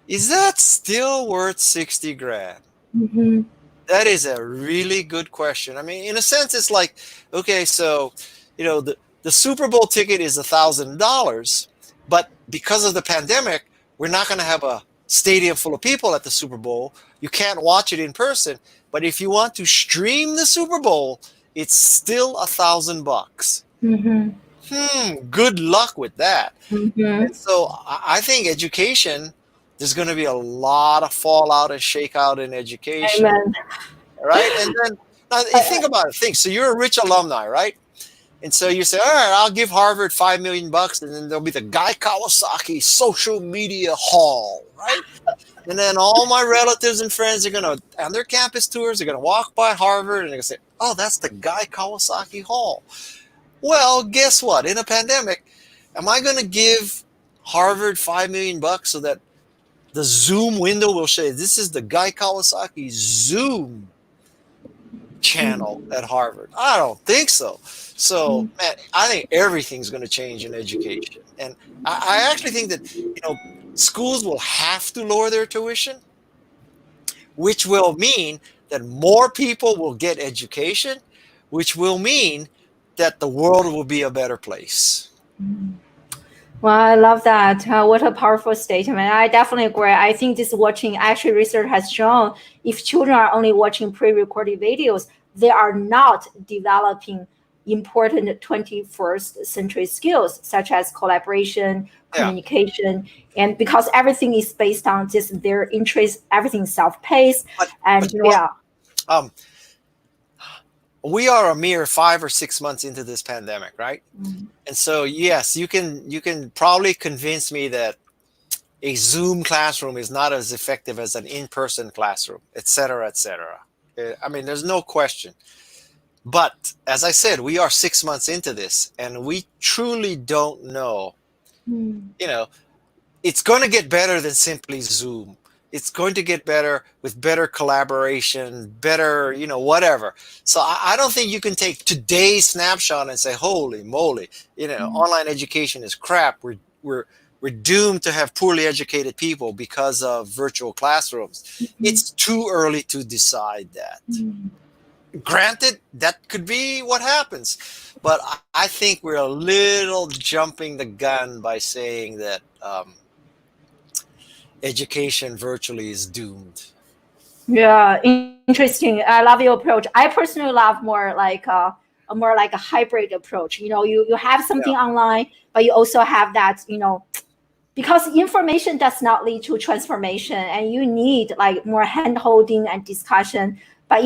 Is that still worth $60,000? That is a really good question. I mean, in a sense, it's like, okay, so, the Super Bowl ticket is $1,000, but because of the pandemic, we're not going to have a stadium full of people at the Super Bowl. You can't watch it in person, but if you want to stream the Super Bowl, it's still $1,000. Good luck with that. And so I think education, there's going to be a lot of fallout and shakeout in education, Amen. right? And then now, you think about it. So you're a rich alumni, right? And so you say, all right, I'll give Harvard $5 million, and then there'll be the Guy Kawasaki social media hall, right? And then all my relatives and friends are going to, on their campus tours, they're going to walk by Harvard and they're going to say, oh, that's the Guy Kawasaki hall. Well, guess what? In a pandemic, am I going to give Harvard $5 million so that the Zoom window will say, this is the Guy Kawasaki Zoom channel at Harvard? I don't think so. So, man, I think everything's going to change in education. And I actually think that, schools will have to lower their tuition, which will mean that more people will get education, which will mean that the world will be a better place. Well, I love that. What a powerful statement. I definitely agree. I think this actually research has shown if children are only watching pre-recorded videos, they are not developing important 21st century skills such as collaboration, communication, and because everything is based on just their interest, everything is self-paced. But we are a mere 5 or 6 months into this pandemic, right? And so, yes, you can probably convince me that a Zoom classroom is not as effective as an in-person classroom, et cetera, et cetera. I mean, there's no question. But as I said, we are 6 months into this, and we truly don't know. It's going to get better than simply Zoom. It's going to get better with better collaboration, better, whatever. So I don't think you can take today's snapshot and say, holy moly, online education is crap. We're doomed to have poorly educated people because of virtual classrooms. It's too early to decide that. Granted, that could be what happens. But I think we're a little jumping the gun by saying that education virtually is doomed. Yeah, interesting. I love your approach. I personally love more like a hybrid approach. You have something online, but you also have that, because information does not lead to transformation, and you need like more hand holding and discussion. But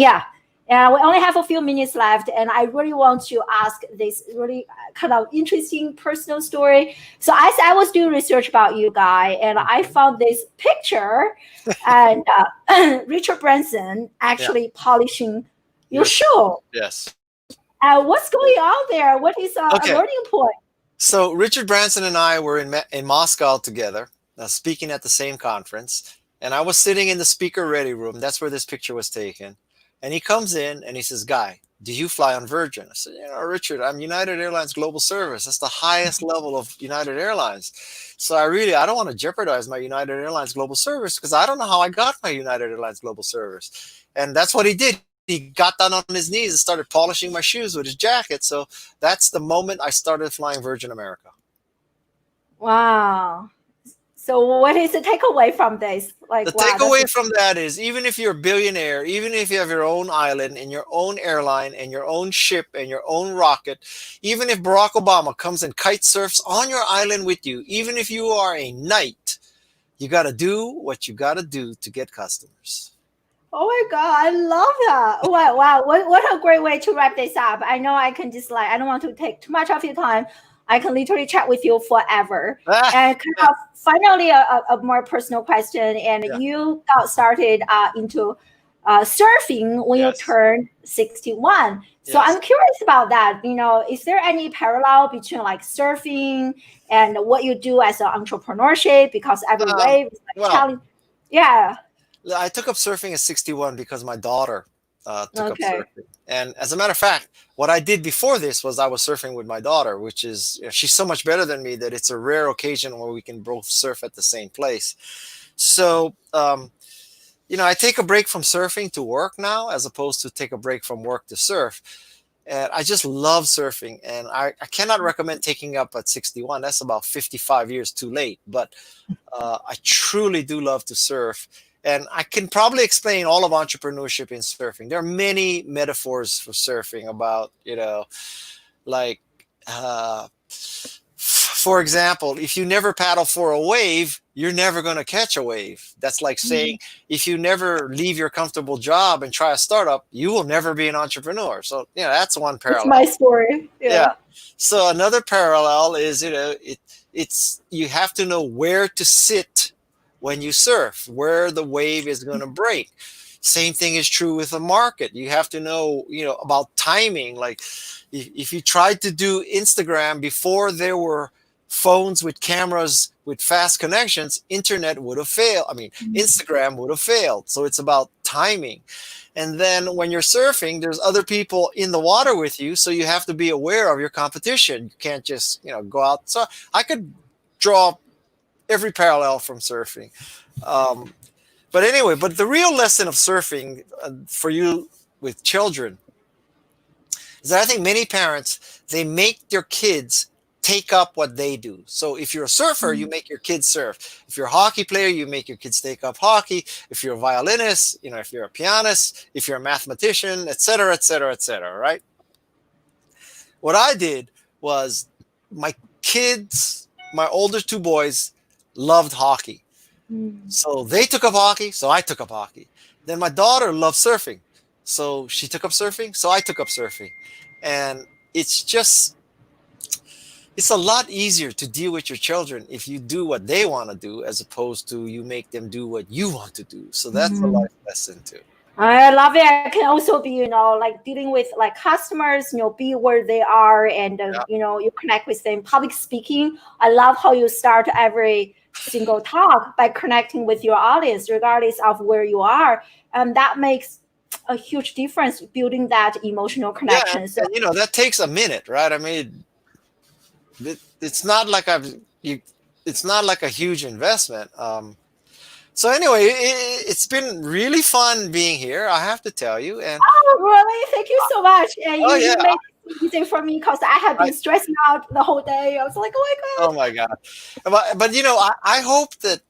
and we only have a few minutes left, and I really want to ask this really kind of interesting personal story. So as I was doing research about you, Guy, and I found this picture, and Richard Branson actually polishing your shoe. Yes. What's going on there? What is a learning point? So Richard Branson and I were in Moscow together, speaking at the same conference, and I was sitting in the speaker ready room. That's where this picture was taken. And he comes in and he says, Guy, do you fly on Virgin? I said, Richard, I'm United Airlines Global Service. That's the highest level of United Airlines. So I don't want to jeopardize my United Airlines Global Service because I don't know how I got my United Airlines Global Service. And that's what he did. He got down on his knees and started polishing my shoes with his jacket. So that's the moment I started flying Virgin America. Wow. So what is the takeaway from this? The takeaway from that is, even if you're a billionaire, even if you have your own island and your own airline and your own ship and your own rocket, even if Barack Obama comes and kite surfs on your island with you, even if you are a knight, you got to do what you got to do to get customers. Oh my God, I love that. Wow. What a great way to wrap this up. I know I can just I don't want to take too much of your time. I can literally chat with you forever. And kind of finally, a more personal question. And you got started into surfing when you turned 61. So I'm curious about that. Is there any parallel between like surfing and what you do as an entrepreneurship? Because every wave is like challenge. Yeah. I took up surfing at 61 because my daughter took up surfing. And as a matter of fact, what I did before this was I was surfing with my daughter, which is, she's so much better than me that it's a rare occasion where we can both surf at the same place. So, I take a break from surfing to work now, as opposed to take a break from work to surf. And I just love surfing, and I cannot recommend taking up at 61. That's about 55 years too late. But I truly do love to surf. And I can probably explain all of entrepreneurship in surfing. There are many metaphors for surfing about, like, for example, if you never paddle for a wave, you're never going to catch a wave. That's like saying if you never leave your comfortable job and try a startup, you will never be an entrepreneur. So, that's one It's parallel. my story. Yeah. So another parallel is, it's you have to know where to sit when you surf, where the wave is going to break. Same thing is true with the market. You have to know, about timing. Like if you tried to do Instagram before there were phones with cameras with fast connections, internet would have failed. I mean, Instagram would have failed. So it's about timing. And then when you're surfing, there's other people in the water with you. So you have to be aware of your competition. You can't just, go out. So I could draw every parallel from surfing. But anyway, but the real lesson of surfing for you with children is that I think many parents, they make their kids take up what they do. So if you're a surfer, you make your kids surf. If you're a hockey player, you make your kids take up hockey. If you're a violinist, if you're a pianist, if you're a mathematician, et cetera, et cetera, et cetera, right? What I did was my kids, my older two boys, loved hockey. So they took up hockey, so I took up hockey. Then my daughter loved surfing. So she took up surfing, so I took up surfing. And it's a lot easier to deal with your children if you do what they want to do as opposed to you make them do what you want to do. So that's a life lesson too. I love it. I can also be, like dealing with like customers, be where they are and, you connect with them. Public speaking, I love how you start every single talk by connecting with your audience, regardless of where you are. And that makes a huge difference, building that emotional connection. Yeah, and, that takes a minute, right? I mean, it's not like it's not like a huge investment. So anyway, it's been really fun being here, I have to tell you. And oh, really? Thank you so much. And you yeah. made it easy for me because I have been stressing out the whole day. I was like, oh my God. But I hope that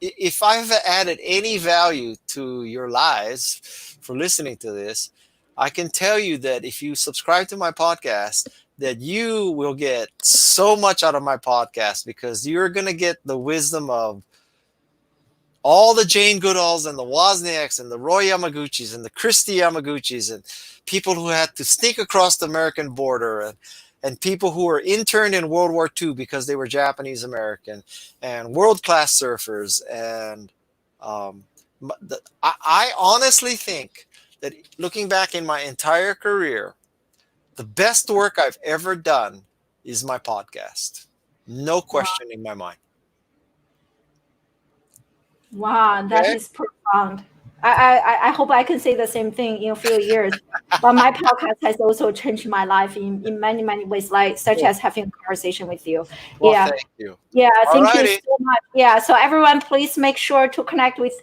if I've added any value to your lives for listening to this, I can tell you that if you subscribe to my podcast, that you will get so much out of my podcast because you're going to get the wisdom of all the Jane Goodalls and the Wozniaks and the Roy Yamaguchis and the Christy Yamaguchis and people who had to sneak across the American border and people who were interned in World War II because they were Japanese American and world-class surfers. And I honestly think that looking back in my entire career, the best work I've ever done is my podcast. No question in my mind. Wow, that is profound. I hope I can say the same thing in a few years. But my podcast has also changed my life in many, many ways, like such as having a conversation with you. Well, thank you. Yeah, thank you so much. Yeah, so everyone, please make sure to connect with,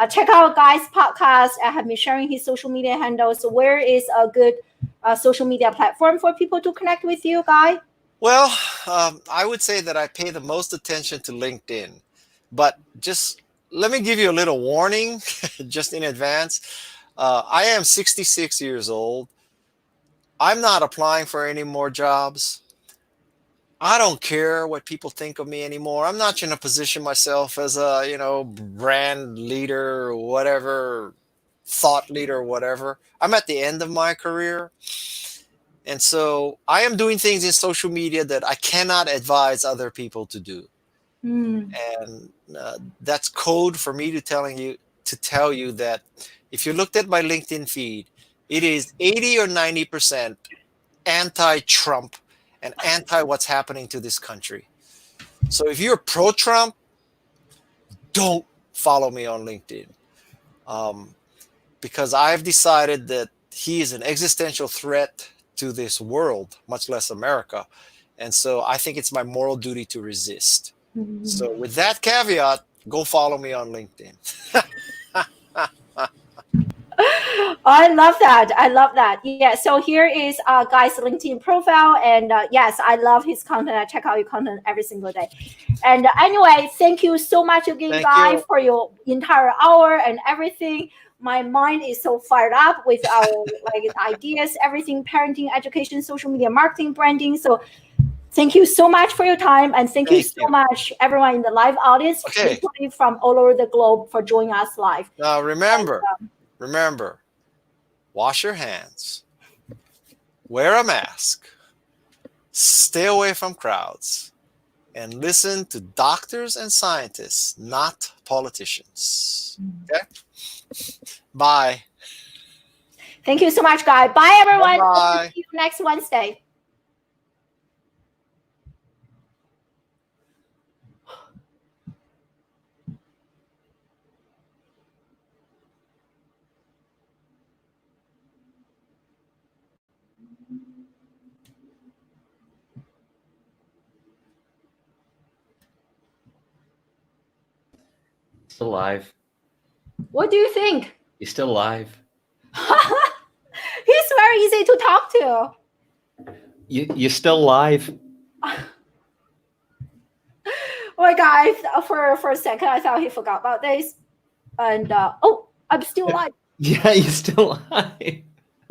check out Guy's podcast. I have been sharing his social media handles. So where is a good social media platform for people to connect with you, Guy? Well, I would say that I pay the most attention to LinkedIn, but just let me give you a little warning just in advance. I am 66 years old. I'm not applying for any more jobs. I don't care what people think of me anymore. I'm not going to position myself as a, brand leader or whatever, thought leader or whatever. I'm at the end of my career. And so I am doing things in social media that I cannot advise other people to do. And that's code for me to tell you that if you looked at my LinkedIn feed, it is 80 or 90% anti-Trump and anti what's happening to this country. So if you're pro-Trump, don't follow me on LinkedIn, because I've decided that he is an existential threat to this world, much less America. And so I think it's my moral duty to resist. So with that caveat, go follow me on LinkedIn. I love that. I love that. Yeah. So here is Guy's LinkedIn profile, and yes, I love his content. I check out your content every single day. And anyway, thank you so much again, Thank Guy, you. for your entire hour and everything. My mind is so fired up with our ideas, everything, parenting, education, social media, marketing, branding. So thank you so much for your time, and thank you so much everyone in the live audience, Okay. literally from all over the globe, for joining us live. Now remember, wash your hands, wear a mask, stay away from crowds, and listen to doctors and scientists, not politicians. Okay? Bye. Thank you so much, Guy. Bye, everyone. Bye. See you next Wednesday. Still alive. What do you think? He's still alive. He's very easy to talk to. You're still alive. Oh my God, for a second, I thought he forgot about this. And, oh, I'm still alive. Yeah, you're still alive.